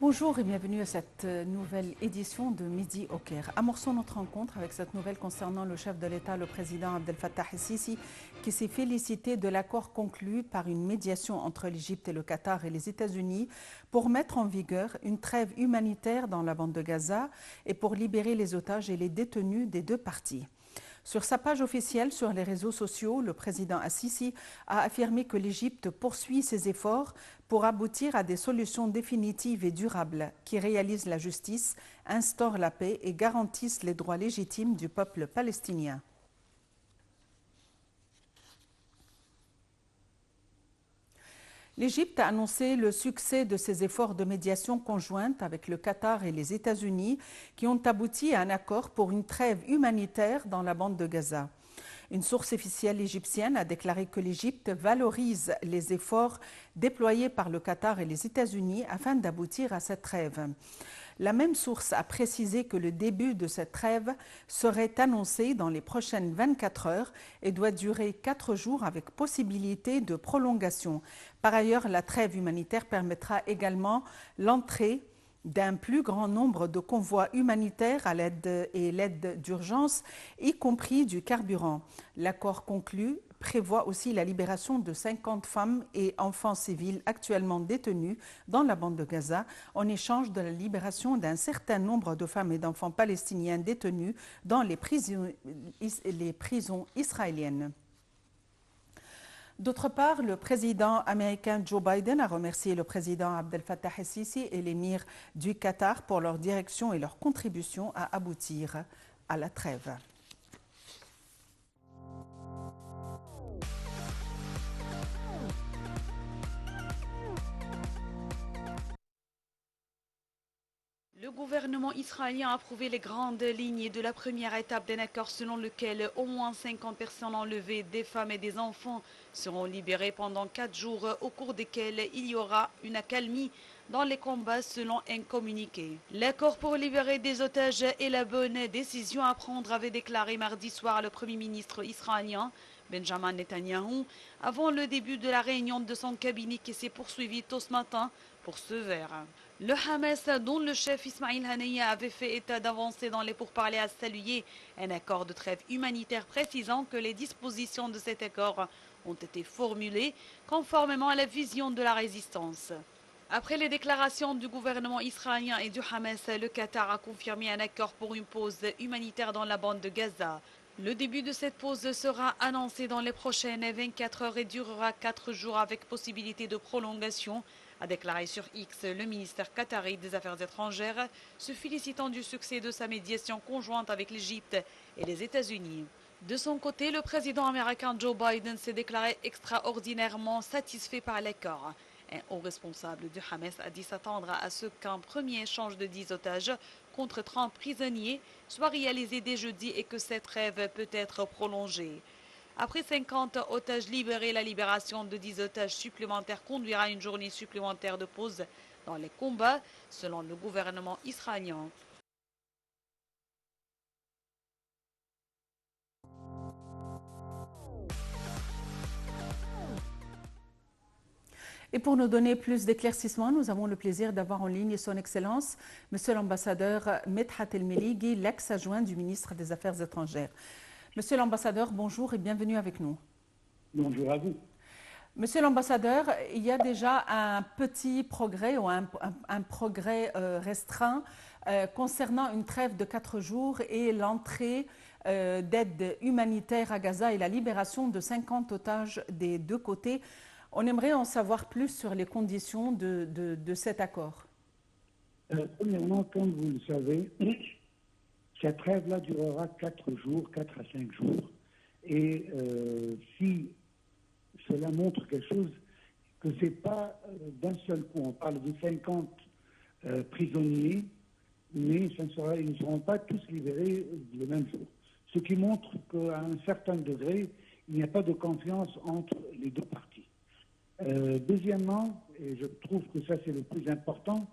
Bonjour et bienvenue à cette nouvelle édition de Midi au Caire. Amorçons notre rencontre avec cette nouvelle concernant le chef de l'État, le président Abdel Fattah el-Sisi, qui s'est félicité de l'accord conclu par une médiation entre l'Égypte et le Qatar et les États-Unis pour mettre en vigueur une trêve humanitaire dans la bande de Gaza et pour libérer les otages et les détenus des deux parties. Sur sa page officielle sur les réseaux sociaux, le président Assisi a affirmé que l'Égypte poursuit ses efforts pour aboutir à des solutions définitives et durables qui réalisent la justice, instaurent la paix et garantissent les droits légitimes du peuple palestinien. L'Égypte a annoncé le succès de ses efforts de médiation conjointe avec le Qatar et les États-Unis qui ont abouti à un accord pour une trêve humanitaire dans la bande de Gaza. Une source officielle égyptienne a déclaré que l'Égypte valorise les efforts déployés par le Qatar et les États-Unis afin d'aboutir à cette trêve. La même source a précisé que le début de cette trêve serait annoncé dans les prochaines 24 heures et doit durer 4 jours avec possibilité de prolongation. Par ailleurs, la trêve humanitaire permettra également l'entrée d'un plus grand nombre de convois humanitaires à l'aide d'urgence, y compris du carburant. L'accord conclu prévoit aussi la libération de 50 femmes et enfants civils actuellement détenus dans la bande de Gaza en échange de la libération d'un certain nombre de femmes et d'enfants palestiniens détenus dans les prisons israéliennes. D'autre part, le président américain Joe Biden a remercié le président Abdel Fattah el-Sisi et l'émir du Qatar pour leur direction et leur contribution à aboutir à la trêve. Le gouvernement israélien a approuvé les grandes lignes de la première étape d'un accord selon lequel au moins 50 personnes enlevées, des femmes et des enfants, seront libérées pendant 4 jours au cours desquels il y aura une accalmie dans les combats selon un communiqué. L'accord pour libérer des otages est la bonne décision à prendre, avait déclaré mardi soir le Premier ministre israélien Benjamin Netanyahou avant le début de la réunion de son cabinet qui s'est poursuivie tôt ce matin pour ce verre. Le Hamas, dont le chef Ismail Haniyeh avait fait état d'avancées dans les pourparlers, a salué un accord de trêve humanitaire précisant que les dispositions de cet accord ont été formulées conformément à la vision de la résistance. Après les déclarations du gouvernement israélien et du Hamas, le Qatar a confirmé un accord pour une pause humanitaire dans la bande de Gaza. Le début de cette pause sera annoncé dans les prochaines 24 heures et durera 4 jours avec possibilité de prolongation, a déclaré sur X le ministère qatari des Affaires étrangères, se félicitant du succès de sa médiation conjointe avec l'Égypte et les États-Unis. De son côté, le président américain Joe Biden s'est déclaré extraordinairement satisfait par l'accord. Un haut responsable du Hamas a dit s'attendre à ce qu'un premier échange de 10 otages contre 30 prisonniers soit réalisé dès jeudi et que cette trêve peut être prolongée. Après 50 otages libérés, la libération de 10 otages supplémentaires conduira à une journée supplémentaire de pause dans les combats, selon le gouvernement israélien. Et pour nous donner plus d'éclaircissements, nous avons le plaisir d'avoir en ligne son Excellence, Monsieur l'ambassadeur Medhat El-Melighi, l'ex-adjoint du ministre des Affaires étrangères. Monsieur l'ambassadeur, bonjour et bienvenue avec nous. Bonjour à vous. Monsieur l'ambassadeur, il y a déjà un petit progrès ou un progrès restreint concernant une trêve de 4 jours et l'entrée d'aide humanitaire à Gaza et la libération de 50 otages des deux côtés. On aimerait en savoir plus sur les conditions de cet accord. Premièrement, comme vous le savez, cette trêve-là durera 4 jours, 4 à 5 jours. Et si cela montre quelque chose, que ce n'est pas d'un seul coup, on parle de 50 prisonniers, mais ils ne seront pas tous libérés le même jour. Ce qui montre qu'à un certain degré, il n'y a pas de confiance entre les deux parties. Deuxièmement, et je trouve que ça c'est le plus important,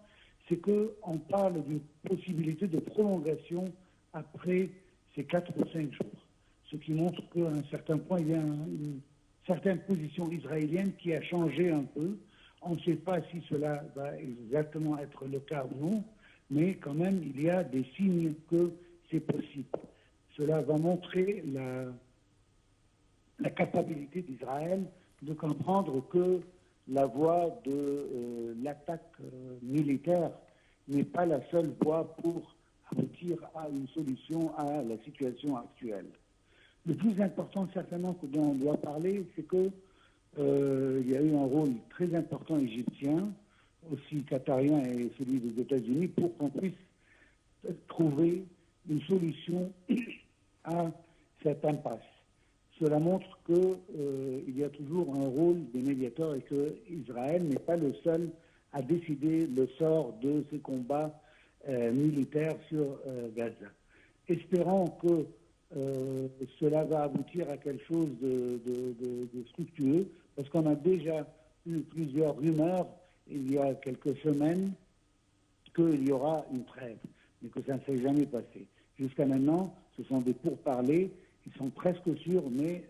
c'est qu'on parle d'une possibilité de prolongation après ces 4 ou 5 jours. Ce qui montre qu'à un certain point, il y a une certaine position israélienne qui a changé un peu On ne sait pas si cela va exactement être le cas ou non, mais quand même, il y a des signes que c'est possible. Cela va montrer la capacité d'Israël de comprendre que la voie de l'attaque militaire n'est pas la seule voie pour aboutir à une solution à la situation actuelle. Le plus important, certainement, dont on doit parler, c'est que il y a eu un rôle très important égyptien, aussi qatarien et celui des États-Unis, pour qu'on puisse trouver une solution à cette impasse. Cela montre qu'il y a toujours un rôle des médiateurs et que Israël n'est pas le seul à décider le sort de ces combats militaires sur Gaza. Espérons que cela va aboutir à quelque chose de fructueux, parce qu'on a déjà eu plusieurs rumeurs il y a quelques semaines qu'il y aura une trêve, mais que ça ne s'est jamais passé. Jusqu'à maintenant, ce sont des pourparlers, ils sont presque sûrs, mais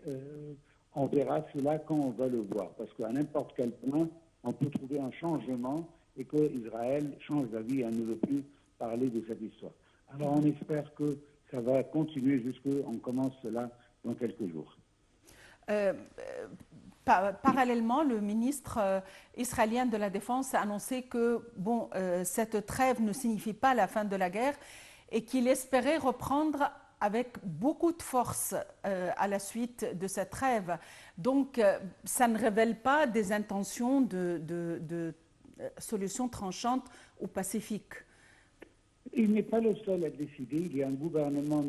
on verra cela quand on va le voir, parce qu'à n'importe quel point, on peut trouver un changement et qu'Israël change d'avis et ne veut plus parler de cette histoire. Alors on espère que ça va continuer jusqu'on commence cela dans quelques jours. Parallèlement, le ministre israélien de la Défense a annoncé que cette trêve ne signifie pas la fin de la guerre et qu'il espérait reprendre avec beaucoup de force à la suite de cette trêve. Donc, ça ne révèle pas des intentions de solution tranchante ou pacifique. Il n'est pas le seul à décider. Il y a un gouvernement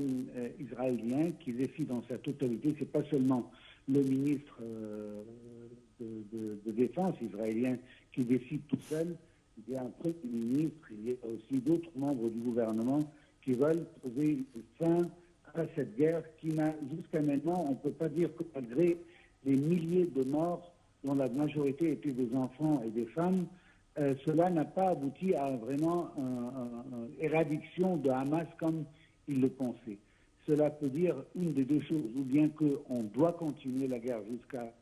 israélien qui décide dans sa totalité. Ce n'est pas seulement le ministre de Défense israélien qui décide tout seul. Il y a un Premier ministre, il y a aussi d'autres membres du gouvernement qui veulent trouver une fin à cette guerre qui n'a, jusqu'à maintenant, on ne peut pas dire que malgré les milliers de morts, dont la majorité étaient des enfants et des femmes, cela n'a pas abouti à vraiment une éradiction de Hamas comme ils le pensaient. Cela peut dire une des deux choses, ou bien qu'on doit continuer la guerre jusqu'à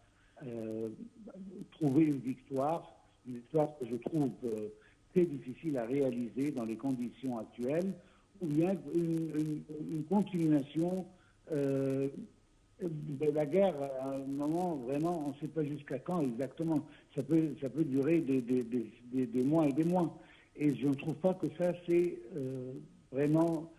trouver une victoire que je trouve très difficile à réaliser dans les conditions actuelles, ou bien une continuation de la guerre à un moment, vraiment, on ne sait pas jusqu'à quand exactement. Ça peut durer des mois et des mois. Et je ne trouve pas que ça, c'est vraiment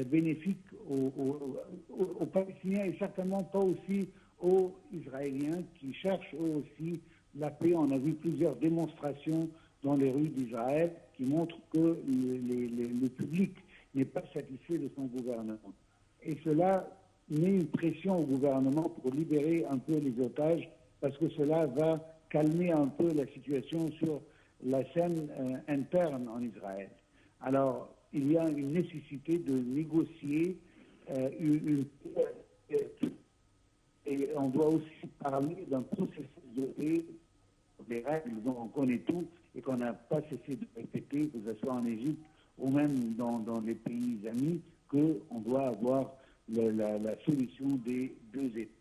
bénéfique aux Palestiniens et certainement pas aussi aux Israéliens qui cherchent eux aussi la paix. On a vu plusieurs démonstrations dans les rues d'Israël qui montrent que le public n'est pas satisfait de son gouvernement. Et cela met une pression au gouvernement pour libérer un peu les otages, parce que cela va calmer un peu la situation sur la scène interne en Israël. Alors, il y a une nécessité de négocier et on doit aussi parler d'un processus de paix, des règles dont on connaît tout et qu'on n'a pas cessé de répéter, que ce soit en Égypte ou même dans les pays amis, qu'on doit avoir la solution des deux États,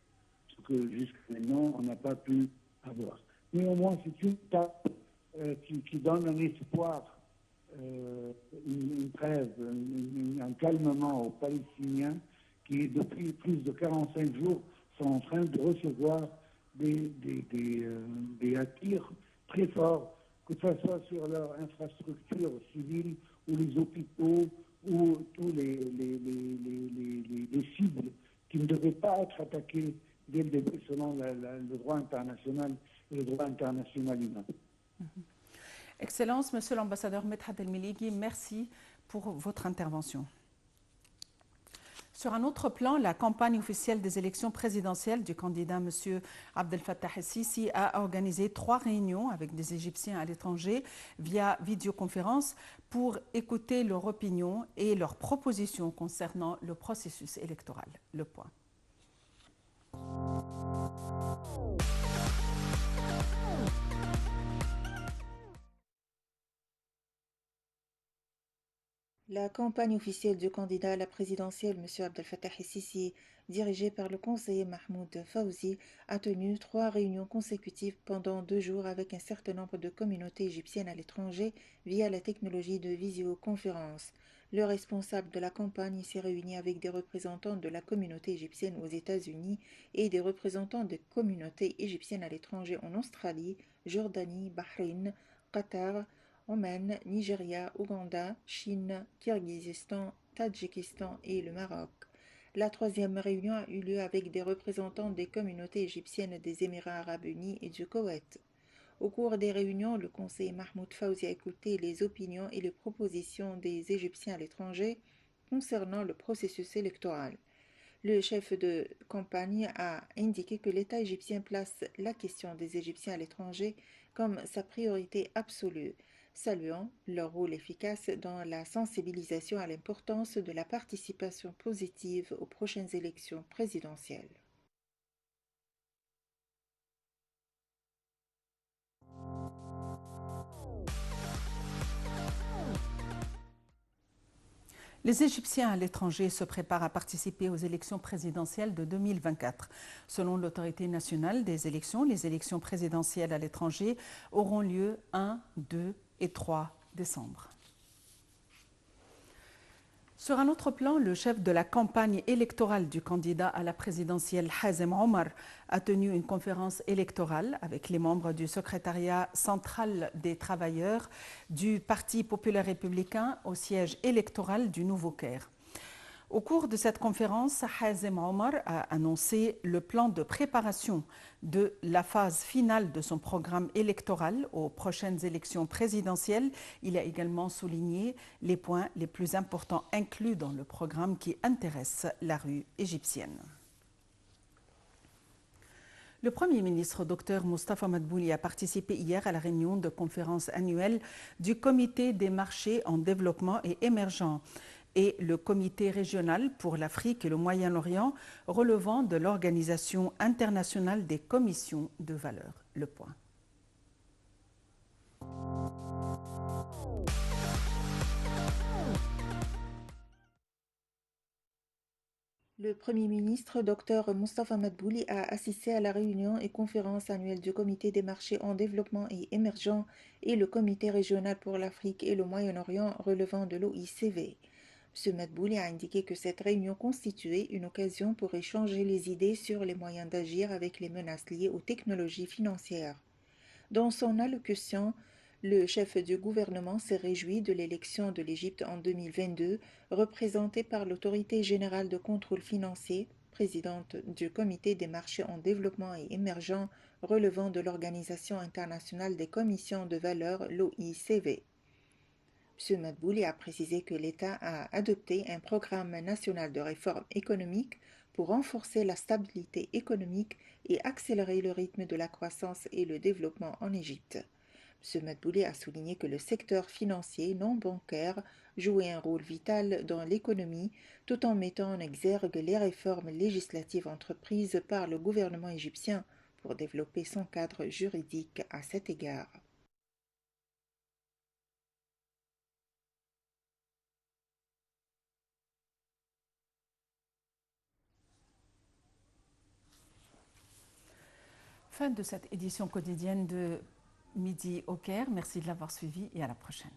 ce que jusqu'à maintenant on n'a pas pu avoir. Néanmoins, c'est une étape qui donne un espoir, une trêve, un calmement aux Palestiniens qui, depuis plus de 45 jours, sont en train de recevoir des tirs très forts, que ce soit sur leur infrastructure civile ou les hôpitaux ou tous les cibles qui ne devaient pas être attaquées dès le début selon le droit international et le droit international humain. Excellence, Monsieur l'ambassadeur Medhat El-Melighi, merci pour votre intervention. Sur un autre plan, la campagne officielle des élections présidentielles du candidat M. Abdel Fattah el-Sisi a organisé 3 réunions avec des Égyptiens à l'étranger via vidéoconférence pour écouter leur opinion et leurs propositions concernant le processus électoral. Le point. La campagne officielle du candidat à la présidentielle, M. Abdel Fattah el-Sisi, dirigée par le conseiller Mahmoud Fawzi, a tenu 3 réunions consécutives pendant 2 jours avec un certain nombre de communautés égyptiennes à l'étranger via la technologie de visioconférence. Le responsable de la campagne s'est réuni avec des représentants de la communauté égyptienne aux États-Unis et des représentants des communautés égyptiennes à l'étranger en Australie, Jordanie, Bahreïn, Qatar, Oman, Nigeria, Ouganda, Chine, Kirghizistan, Tadjikistan et le Maroc. La 3e réunion a eu lieu avec des représentants des communautés égyptiennes des Émirats arabes unis et du Koweït. Au cours des réunions, le conseiller Mahmoud Fawzi a écouté les opinions et les propositions des Égyptiens à l'étranger concernant le processus électoral. Le chef de campagne a indiqué que l'État égyptien place la question des Égyptiens à l'étranger comme sa priorité absolue, saluant leur rôle efficace dans la sensibilisation à l'importance de la participation positive aux prochaines élections présidentielles. Les Égyptiens à l'étranger se préparent à participer aux élections présidentielles de 2024. Selon l'autorité nationale des élections, les élections présidentielles à l'étranger auront lieu 1, 2 et 3 décembre. Sur un autre plan, le chef de la campagne électorale du candidat à la présidentielle, Hazem Omar, a tenu une conférence électorale avec les membres du secrétariat central des travailleurs du Parti populaire républicain au siège électoral du Nouveau-Caire. Au cours de cette conférence, Hazem Omar a annoncé le plan de préparation de la phase finale de son programme électoral aux prochaines élections présidentielles. Il a également souligné les points les plus importants inclus dans le programme qui intéresse la rue égyptienne. Le Premier ministre, Dr Moustapha Madbouli, a participé hier à la réunion de conférence annuelle du Comité des marchés en développement et émergents et le Comité régional pour l'Afrique et le Moyen-Orient relevant de l'Organisation internationale des commissions de valeur. Le point. Le Premier ministre, Dr Moustapha Madbouli, a assisté à la réunion et conférence annuelle du Comité des marchés en développement et émergents et le Comité régional pour l'Afrique et le Moyen-Orient relevant de l'OICV. M. Madbouli a indiqué que cette réunion constituait une occasion pour échanger les idées sur les moyens d'agir avec les menaces liées aux technologies financières. Dans son allocution, le chef du gouvernement s'est réjoui de l'élection de l'Égypte en 2022, représentée par l'Autorité générale de contrôle financier, présidente du Comité des marchés en développement et émergents relevant de l'Organisation internationale des commissions de valeur, l'OICV. M. Madbouli a précisé que l'État a adopté un programme national de réforme économique pour renforcer la stabilité économique et accélérer le rythme de la croissance et le développement en Égypte. M. Madbouli a souligné que le secteur financier non bancaire jouait un rôle vital dans l'économie tout en mettant en exergue les réformes législatives entreprises par le gouvernement égyptien pour développer son cadre juridique à cet égard. Fin de cette édition quotidienne de Midi au Caire. Merci de l'avoir suivi et à la prochaine.